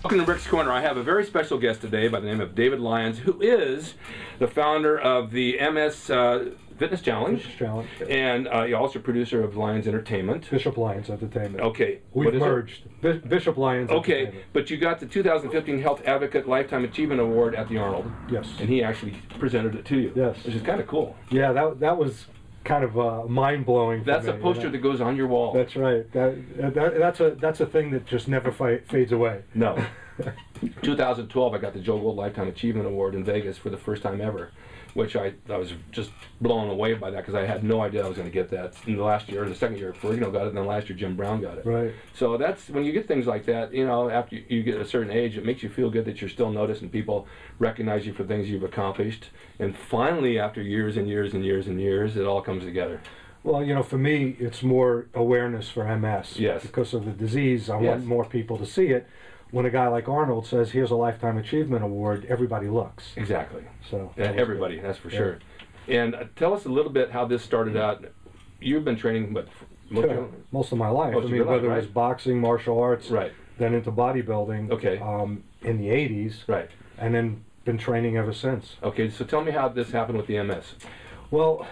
Welcome to Rick's Corner. I have a very special guest today by the name of David Lyons, who is the founder of the MS Fitness Challenge. And you're also producer of Lyons Entertainment. Bishop Lyons Entertainment. Okay. We've merged. Bishop Lyons Entertainment. Okay, but you got the 2015 Health Advocate Lifetime Achievement Award at the Arnold. Yes. And he actually presented it to you. Yes. Which is kind of cool. Yeah, that was kind of mind-blowing. That's a poster that goes on your wall. That's right. That's a thing that just never fades away. No. 2012, I got the Joe Gold Lifetime Achievement Award in Vegas for the first time ever, which I was just blown away by that because I had no idea I was going to get that. In the last year, or the second year, Ferrigno got it, and then last year Jim Brown got it. Right. So that's when you get things like that. You know, after you get a certain age, it makes you feel good that you're still noticed and people recognize you for things you've accomplished. And finally, after years and years and years and years, it all comes together. Well, you know, for me, it's more awareness for MS. Yes. Because of the disease, I want more people to see it. When a guy like Arnold says, here's a Lifetime Achievement Award, everybody looks. Exactly. So everybody, that's for sure. And tell us a little bit how this started out. You've been training, but most of my life. Most I mean, whether it was boxing, martial arts, right, then into bodybuilding. Okay. In the 80s. Right. And then been training ever since. Okay, so tell me how this happened with the MS. Well,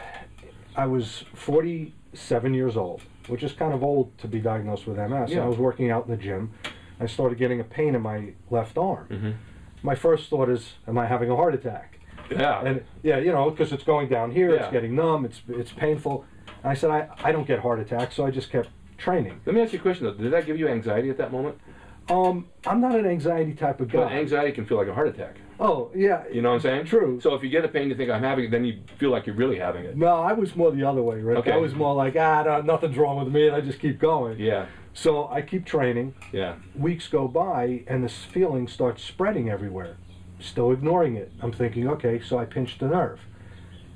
I was 47 years old, which is kind of old to be diagnosed with MS. Yeah. I was working out in the gym. I started getting a pain in my left arm. Mm-hmm. My first thought is, am I having a heart attack? Yeah. And yeah, you know, because it's going down here, it's getting numb, it's painful. And I said, I don't get heart attacks, so I just kept training. Let me ask you a question though. Did that give you anxiety at that moment? I'm not an anxiety type of guy. But anxiety can feel like a heart attack. Oh, yeah. You know what I'm saying? True. So if you get a pain, you think I'm having it, then you feel like you're really having it. No, I was more the other way, right? Okay. I was more like, nothing's wrong with me, and I just keep going. Yeah. So I keep training. Yeah. Weeks go by, and this feeling starts spreading everywhere. Still ignoring it. I'm thinking, okay, so I pinched a nerve.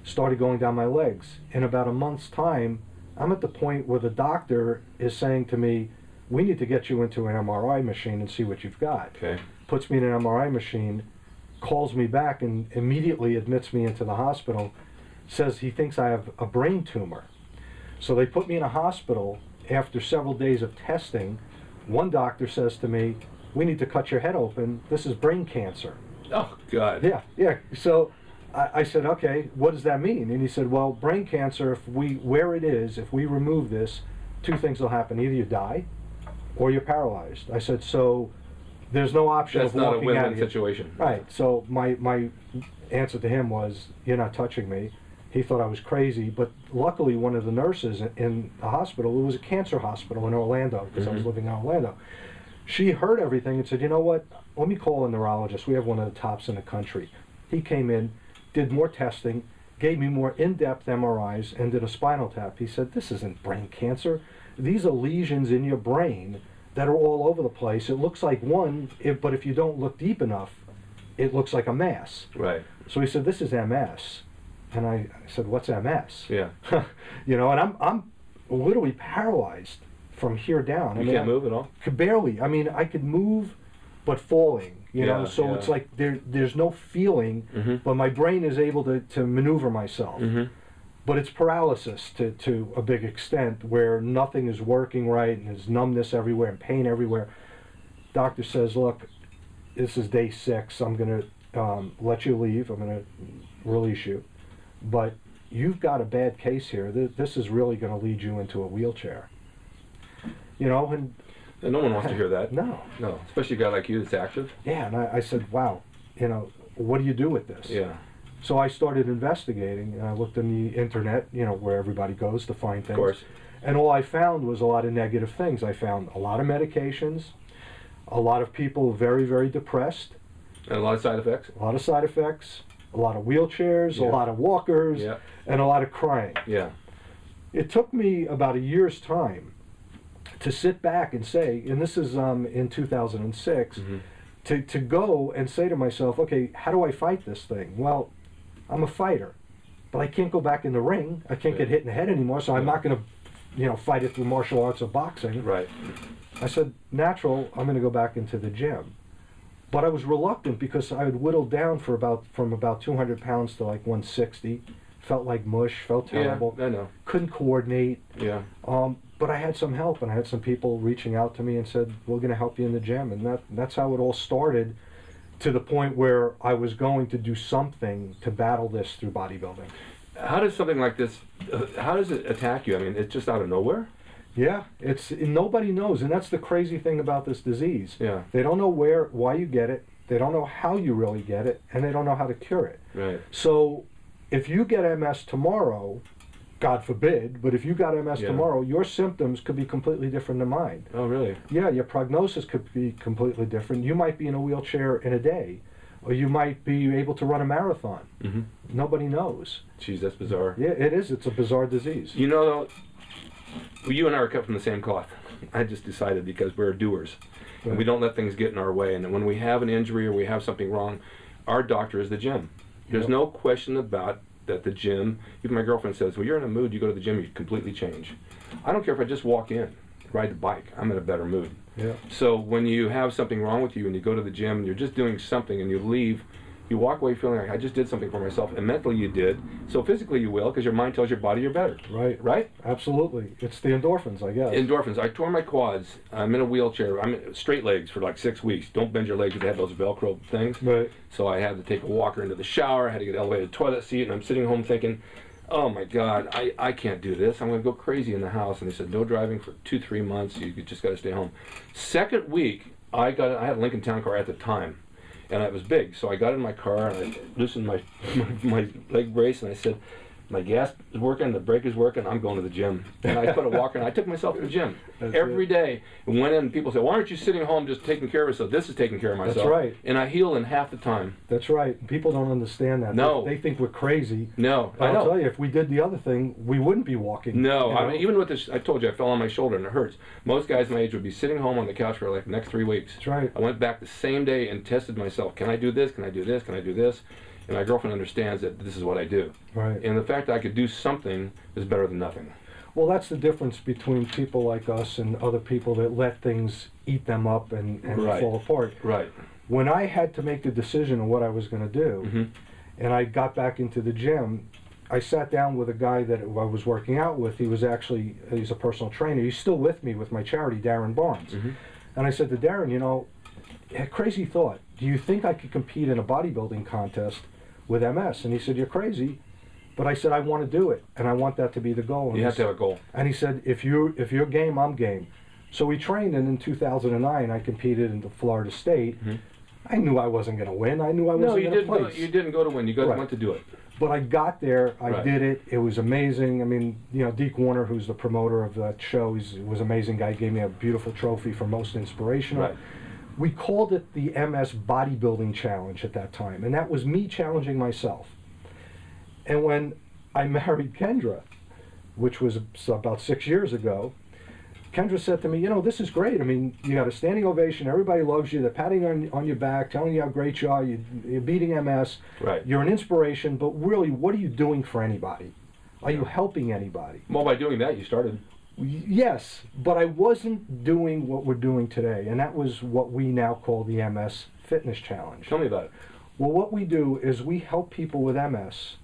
Started going down my legs. In about a month's time, I'm at the point where the doctor is saying to me, we need to get you into an MRI machine and see what you've got. Okay. Puts me in an MRI machine, calls me back, and immediately admits me into the hospital, says he thinks I have a brain tumor. So they put me in a hospital. After several days of testing, one doctor says to me, we need to cut your head open. This is brain cancer. Oh, God. Yeah. So I said, okay, what does that mean? And he said, well, brain cancer, where it is, if we remove this, two things will happen. Either you die or you're paralyzed. I said, so there's no option of walking out of here. That's not a win-win situation. Right. So my answer to him was, you're not touching me. He thought I was crazy, but luckily one of the nurses in the hospital, it was a cancer hospital in Orlando, because I was living in Orlando, she heard everything and said, you know what, let me call a neurologist. We have one of the tops in the country. He came in, did more testing, gave me more in-depth MRIs, and did a spinal tap. He said, this isn't brain cancer. These are lesions in your brain that are all over the place. It looks like one, but if you don't look deep enough, it looks like a mass. Right. So he said, this is MS. And I said, what's MS? Yeah. You know, and I'm literally paralyzed from here down. You can't move at all? Barely. I mean, I could move, but falling, you know, so it's like there's no feeling, but my brain is able to maneuver myself. But it's paralysis to a big extent, where nothing is working right, and there's numbness everywhere and pain everywhere. Doctor says, look, this is day 6. I'm going to let you leave. I'm going to release you. But you've got a bad case here. This is really going to lead you into a wheelchair. You know, and no one wants to hear that. No. Especially a guy like you that's active. Yeah, and I said, wow, you know, what do you do with this? Yeah. So I started investigating, and I looked on the internet, you know, where everybody goes to find things. Of course. And all I found was a lot of negative things. I found a lot of medications, a lot of people very, very depressed. And a lot of side effects. A lot of side effects. A lot of wheelchairs, a lot of walkers, and a lot of crying. Yeah. It took me about a year's time to sit back and say, and this is in 2006, to go and say to myself, okay, how do I fight this thing? Well, I'm a fighter, but I can't go back in the ring. I can't get hit in the head anymore, so I'm not going to, you know, fight it through martial arts or boxing. Right. I said, natural, I'm going to go back into the gym. But I was reluctant because I had whittled down from about 200 pounds to like 160, felt like mush, felt terrible. Yeah, I know. Couldn't coordinate. Yeah. But I had some help, and I had some people reaching out to me and said, we're going to help you in the gym. And that's how it all started, to the point where I was going to do something to battle this through bodybuilding. How does something like this, how does it attack you? I mean, it's just out of nowhere? Yeah, nobody knows, and that's the crazy thing about this disease. Yeah. They don't know why you get it, they don't know how you really get it, and they don't know how to cure it. Right. So if you get MS tomorrow, God forbid, but if you got MS tomorrow, your symptoms could be completely different than mine. Oh, really? Yeah, your prognosis could be completely different. You might be in a wheelchair in a day, or you might be able to run a marathon. Mm-hmm. Nobody knows. Jeez, that's bizarre. Yeah, it is. It's a bizarre disease. You know, you and I are cut from the same cloth. I just decided, because we're doers. Right. And we don't let things get in our way. And when we have an injury or we have something wrong, our doctor is the gym. There's no question about that. The gym, even my girlfriend says, well, you're in a mood, you go to the gym, you completely change. I don't care if I just walk in, ride the bike, I'm in a better mood. Yeah. So when you have something wrong with you and you go to the gym and you're just doing something and you leave, you walk away feeling like, I just did something for myself, and mentally you did. So physically you will, because your mind tells your body you're better. Right. Right? Absolutely. It's the endorphins, I guess. Endorphins. I tore my quads. I'm in a wheelchair. I'm in straight legs for like 6 weeks. Don't bend your legs, because they have those Velcro things. Right. So I had to take a walker into the shower. I had to get an elevated toilet seat, and I'm sitting home thinking, oh my God, I can't do this. I'm going to go crazy in the house. And they said, no driving for 2-3 months. You just got to stay home. Second week, I had a Lincoln Town Car at the time, and it was big. So I got in my car and I loosened my leg brace, and I said, my gas is working, the brake is working, I'm going to the gym. And I put a walker, and I took myself to the gym every day. And went in, and people said, why aren't you sitting home just taking care of yourself? This is taking care of myself. That's right. And I heal in half the time. That's right. People don't understand that. No. They think we're crazy. No, I I'll know. tell you, if we did the other thing, we wouldn't be walking. No, you know? I mean, even with this, I told you, I fell on my shoulder and it hurts. Most guys my age would be sitting home on the couch for like the next 3 weeks. That's right. I went back the same day and tested myself. Can I do this? Can I do this? Can I do this? And my girlfriend understands that this is what I do. Right. And the fact that I could do something is better than nothing. Well, that's the difference between people like us and other people that let things eat them up and Right. fall apart. Right. When I had to make the decision on what I was going to do, Mm-hmm. and I got back into the gym, I sat down with a guy that I was working out with. He's a personal trainer. He's still with me with my charity, Darren Barnes. Mm-hmm. And I said to Darren, you know, a crazy thought. Do you think I could compete in a bodybuilding contest with MS? And he said, you're crazy. But I said, I want to do it, and I want that to be the goal. And You have to have a goal. And he said, if you're game, I'm game. So we trained, and in 2009, I competed in the Florida State. Mm-hmm. I knew I wasn't going to win. I knew I wasn't going to place. No, you didn't go to win. You Right. went to do it. But I got there. I Right. did it. It was amazing. I mean, you know, Deke Warner, who's the promoter of that show, he was an amazing guy. Gave me a beautiful trophy for most inspirational. Right. We called it the MS Bodybuilding Challenge at that time, and that was me challenging myself. And when I married Kendra, which was about 6 years ago, Kendra said to me, you know, this is great. I mean, you got a standing ovation. Everybody loves you. They're patting on your back, telling you how great you are. You're beating MS. Right. You're an inspiration. But really, what are you doing for anybody? Are you helping anybody? Well, by doing that, you started. Yes, but I wasn't doing what we're doing today. And that was what we now call the MS Fitness Challenge. Tell me about it. Well, what we do is we help people with MS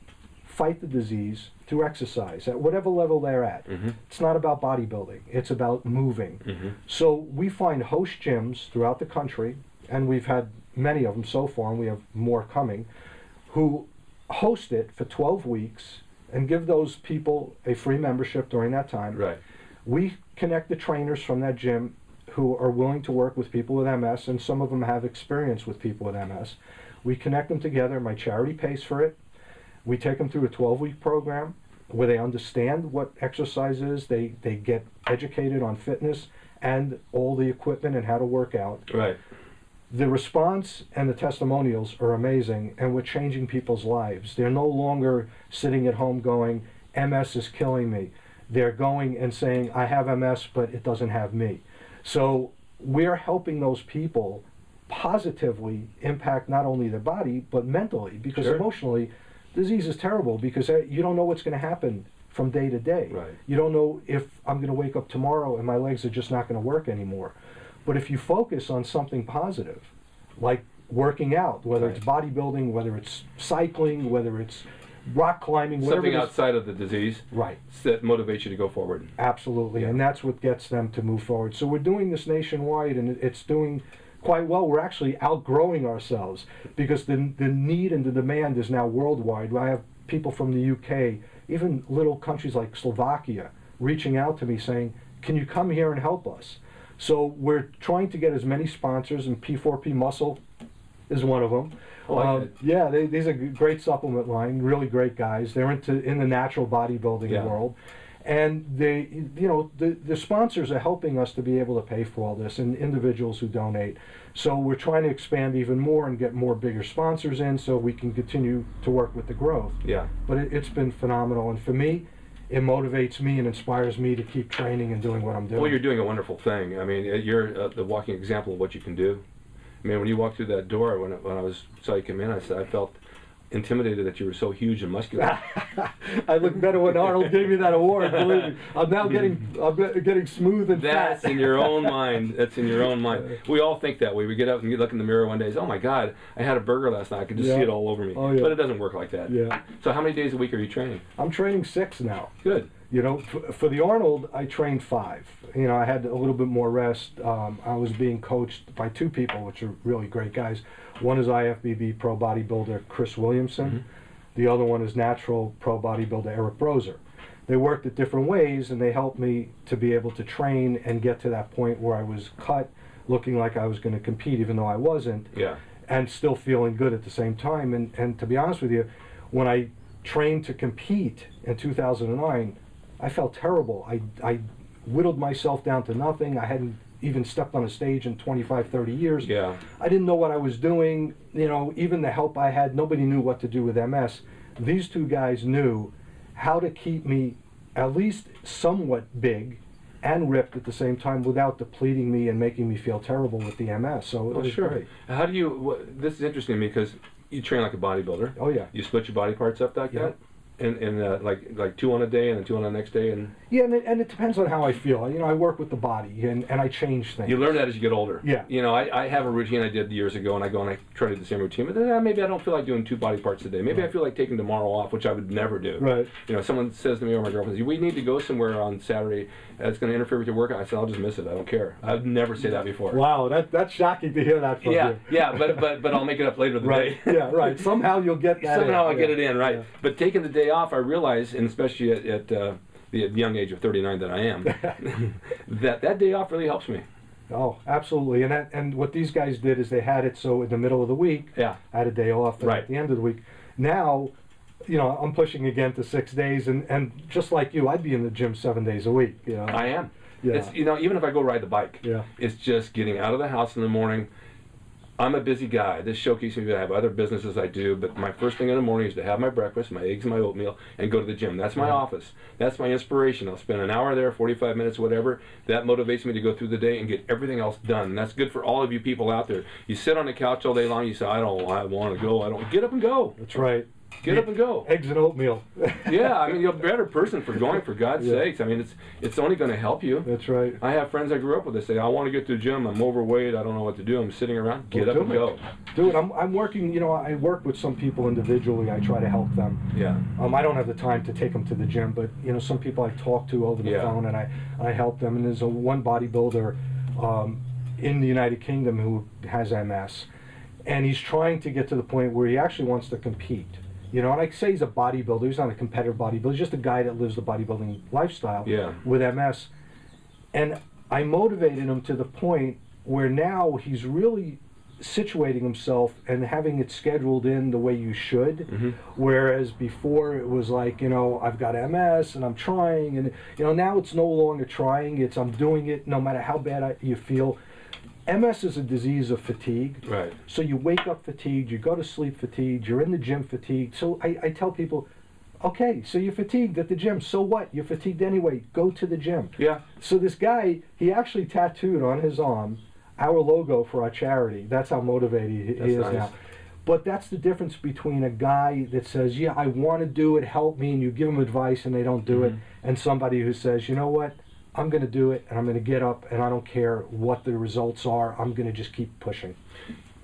fight the disease through exercise at whatever level they're at. Mm-hmm. It's not about bodybuilding, it's about moving. Mm-hmm. So we find host gyms throughout the country, and we've had many of them so far, and we have more coming, who host it for 12 weeks and give those people a free membership during that time. Right. We connect the trainers from that gym who are willing to work with people with MS, and some of them have experience with people with MS. We connect them together. My charity pays for it. We take them through a 12-week program where they understand what exercise is. They get educated on fitness and all the equipment and how to work out. Right. The response and the testimonials are amazing, and we're changing people's lives. They're no longer sitting at home going, MS is killing me. They're going and saying, I have MS, but it doesn't have me. So we're helping those people positively impact not only their body, but mentally, because Sure. emotionally, disease is terrible because you don't know what's going to happen from day to day. Right. You don't know if I'm going to wake up tomorrow and my legs are just not going to work anymore. But if you focus on something positive, like working out, whether Right. it's bodybuilding, whether it's cycling, whether it's rock climbing, whatever Something it is. outside of the disease Right. that motivates you to go forward. Absolutely, Yeah. and that's what gets them to move forward. So we're doing this nationwide, and it's doing quite well. We're actually outgrowing ourselves because the need and the demand is now worldwide. I have people from the UK, even little countries like Slovakia, reaching out to me saying, can you come here and help us? So we're trying to get as many sponsors, and P4P Muscle is one of them. Yeah, these are a great supplement line, really great guys. They're in the natural bodybuilding world. And they, the sponsors are helping us to be able to pay for all this, and individuals who donate. So we're trying to expand even more and get more bigger sponsors in so we can continue to work with the growth. Yeah. But it's been phenomenal, and for me, it motivates me and inspires me to keep training and doing what I'm doing. Well, you're doing a wonderful thing. I mean, you're the walking example of what you can do. I mean, when you walked through that door, when I saw you come in, I felt intimidated that you were so huge and muscular. I look better when Arnold gave me that award. Believe me, I'm now getting smooth and That's fat. in your own mind. That's in your own mind. We all think that way. We get up and you look in the mirror one day and say, oh my God, I had a burger last night. I could just see it all over me. Oh, yeah. But it doesn't work like that. Yeah. So how many days a week are you training? I'm training 6 now. Good. For the Arnold, I trained 5. I had a little bit more rest. I was being coached by 2 people, which are really great guys. One is IFBB pro bodybuilder Chris Williamson. Mm-hmm. The other one is natural pro bodybuilder Eric Brozer. They worked at different ways, and they helped me to be able to train and get to that point where I was cut, looking like I was going to compete, even though I wasn't. Yeah. And still feeling good at the same time. And to be honest with you, when I trained to compete in 2009, I felt terrible. I whittled myself down to nothing. I hadn't even stepped on a stage in 25, 30 years. Yeah. I didn't know what I was doing. Even the help I had, nobody knew what to do with MS. These 2 guys knew how to keep me at least somewhat big and ripped at the same time without depleting me and making me feel terrible with the MS. So it was great. How do you, this is interesting to me because you train like a bodybuilder. Oh yeah. You split your body parts up like that? And like 2 on a day and then 2 on the next day, and yeah, and it depends on how I feel. I work with the body and I change things. you learn that as you get older. Yeah. I have a routine I did years ago, and I go and I try to do the same routine, but then maybe I don't feel like doing 2 body parts a day. Maybe I feel like taking tomorrow off, which I would never do. Right. Someone says to me or my girlfriend, "We need to go somewhere on Saturday. It's going to interfere with your workout." I said, "I'll just miss it. I don't care." I'd never say that before. Wow, that's shocking to hear that from you. Yeah, but I'll make it up later in the Right. day. Yeah, right. Somehow you'll get that. Somehow I get it in, right? Yeah. But taking the day off, I realize, and especially at the young age of 39 that I am, that day off really helps me. Oh, absolutely. And what these guys did is they had it so in the middle of the week, I had a day off, and Right. at the end of the week. Now, I'm pushing again to 6 days, and just like you, I'd be in the gym 7 days a week. I am. Yeah. It's, even if I go ride the bike, Yeah. it's just getting out of the house in the morning. I'm a busy guy. This showcases me that I have other businesses I do, but my first thing in the morning is to have my breakfast, my eggs and my oatmeal, and go to the gym. That's my office. That's my inspiration. I'll spend an hour there, 45 minutes, whatever. That motivates me to go through the day and get everything else done. And that's good for all of you people out there. You sit on the couch all day long, you say, I want to go. I don't. Get up and go. That's right. Get up and go. Eggs and oatmeal. Yeah, you're a better person for going, for God's sakes. It's only going to help you. That's right. I have friends I grew up with that say, I want to get to the gym, I'm overweight, I don't know what to do, I'm sitting around. Get up and go. Do it. I'm working, I work with some people individually. I try to help them. Yeah. I don't have the time to take them to the gym, but, some people I talk to over the phone, and I help them. And there's one bodybuilder in the United Kingdom who has MS, and he's trying to get to the point where he actually wants to compete. And I say he's a bodybuilder. He's not a competitive bodybuilder. He's just a guy that lives the bodybuilding lifestyle with MS. And I motivated him to the point where now he's really situating himself and having it scheduled in the way you should. Mm-hmm. Whereas before it was like, I've got MS and I'm trying. And, now it's no longer trying. It's I'm doing it no matter how bad you feel. MS is a disease of fatigue. Right. So you wake up fatigued, you go to sleep fatigued, you're in the gym fatigued. So I tell people, okay, so you're fatigued at the gym. So what? You're fatigued anyway. Go to the gym. Yeah. So this guy, he actually tattooed on his arm our logo for our charity. That's how motivated he is nice. now. But that's the difference between a guy that says, yeah, I want to do it, help me, and you give them advice and they don't do it, and somebody who says, you know what? I'm going to do it, and I'm going to get up, and I don't care what the results are. I'm going to just keep pushing.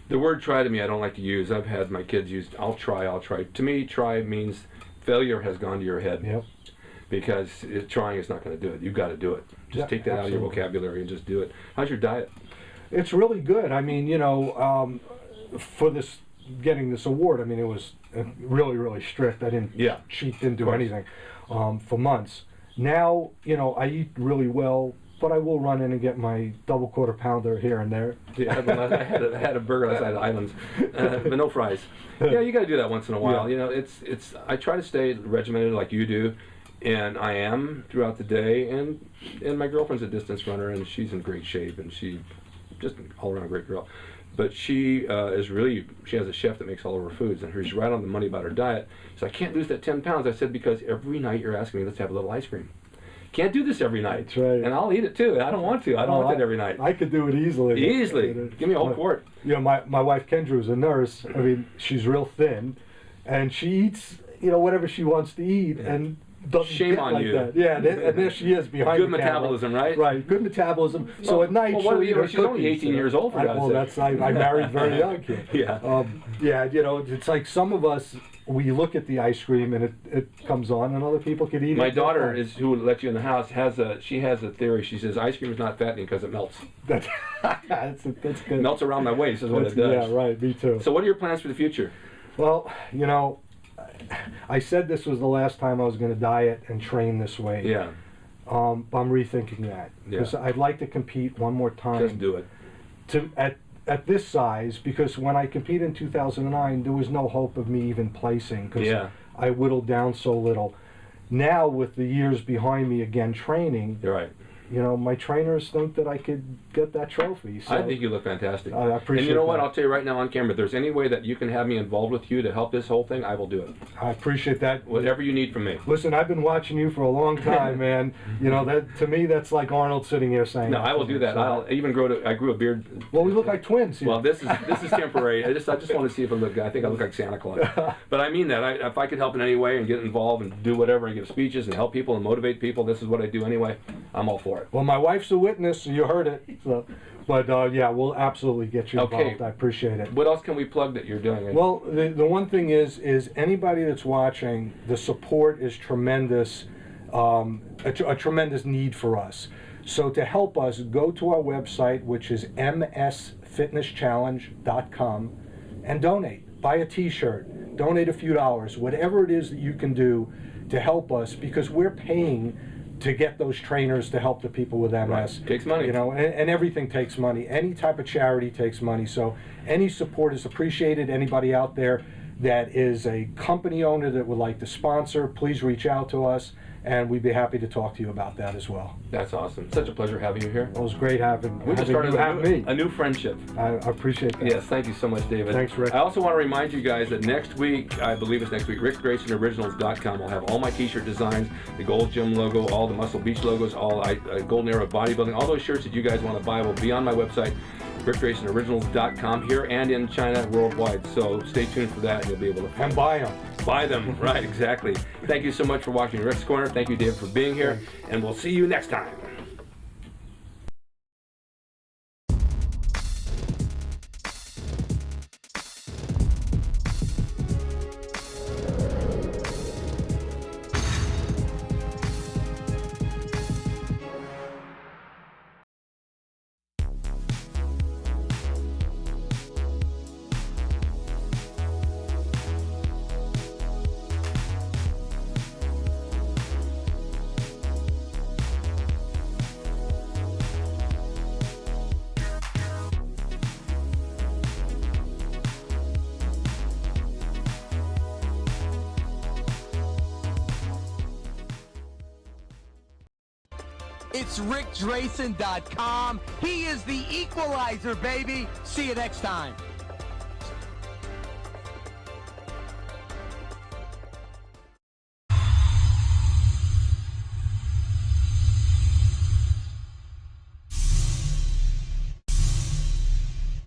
The word try to me I don't like to use. I've had my kids use, I'll try. To me, try means failure has gone to your head. Yep. Because trying is not going to do it. You've got to do it. Just Yeah, take that out of your absolutely. vocabulary and just do it. How's your diet? It's really good. I mean, you know, for getting this award, I mean, it was really, really strict. I didn't cheat, didn't do anything for months. Now, you know, I eat really well, but I will run in and get my double quarter pounder here and there. Yeah, I had a burger last night at Lyons, but no fries. Yeah, you got to do that once in a while. Yeah. You know, I try to stay regimented like you do, and I am throughout the day. And my girlfriend's a distance runner, and she's in great shape, and she just an all around great girl. But she she has a chef that makes all of her foods, and she's right on the money about her diet. So I can't lose that 10 pounds. I said, because every night you're asking me, let's have a little ice cream. Can't do this every night. That's right. And I'll eat it too. I don't want to. I don't want it every night. I could do it easily. Easily. Give me a whole quart. You know, my wife Kendra is a nurse. I mean, she's real thin, and she eats, you know, whatever she wants to eat, and doesn't Shame get on like you. that. Yeah, and there she is behind Good the camera. metabolism, right? Right, good metabolism. So at night, she'll eat her she's only cookies, 18 years old, for God's sake. I married very young kid. Yeah. Yeah, you know, it's like some of us, we look at the ice cream and it comes on, and other people could eat it. My daughter who let you in the house has a theory. She says ice cream is not fattening because it melts. That's good. It melts around my waist is what it does. Yeah, right. Me too. So what are your plans for the future? Well, you know, I said this was the last time I was going to diet and train this way. Yeah. But I'm rethinking that because I'd like to compete one more time. Just do it. At this size, because when I competed in 2009, there was no hope of me even placing because I whittled down so little. Now, with the years behind me again training, You're right. you know, my trainers think that I could get that trophy. So I think you look fantastic. I appreciate And you know what? that. I'll tell you right now on camera, if there's any way that you can have me involved with you to help this whole thing, I will do it. I appreciate that. Whatever you need from me. Listen, I've been watching you for a long time, man. You know, that to me, that's like Arnold sitting here saying. No, I will do that. So- I'll even I grew a beard. Well, we look like twins here. Well, this is temporary. I just want to see if I look. I think I look like Santa Claus. But I mean that. If I could help in any way and get involved and do whatever and give speeches and help people and motivate people, this is what I do anyway. I'm all for it. Well, my wife's a witness, so you heard it. So, but yeah, we'll absolutely get you involved. I appreciate it. What else can we plug that you're doing? Well, the one thing is anybody that's watching, the support is tremendous, a tremendous need for us. So to help us, go to our website, which is msfitnesschallenge.com, and donate. Buy a t-shirt, donate a few dollars, whatever it is that you can do to help us, because we're paying to get those trainers to help the people with MS. Right. Takes money. You know, and everything takes money. Any type of charity takes money. So any support is appreciated. Anybody out there that is a company owner that would like to sponsor, please reach out to us, and we'd be happy to talk to you about that as well. That's awesome. Such a pleasure having you here. It was great having We just you started have me. a new friendship. I appreciate that. Yes, thank you so much, David. Thanks, Rick. I also want to remind you guys that next week, I believe it's next week, rickgraysonoriginals.com will have all my t-shirt designs, the Gold Gym logo, all the Muscle Beach logos, all Golden Era Bodybuilding, all those shirts that you guys want to buy will be on my website, rickgraysonoriginals.com, here and in China, worldwide. So stay tuned for that and you'll be able to And buy them. buy them. Right, exactly. Thank you so much for watching Rick's Corner. Thank you, David, for being here, and we'll see you next time. It's rickdrasin.com. He is the equalizer, baby. See you next time.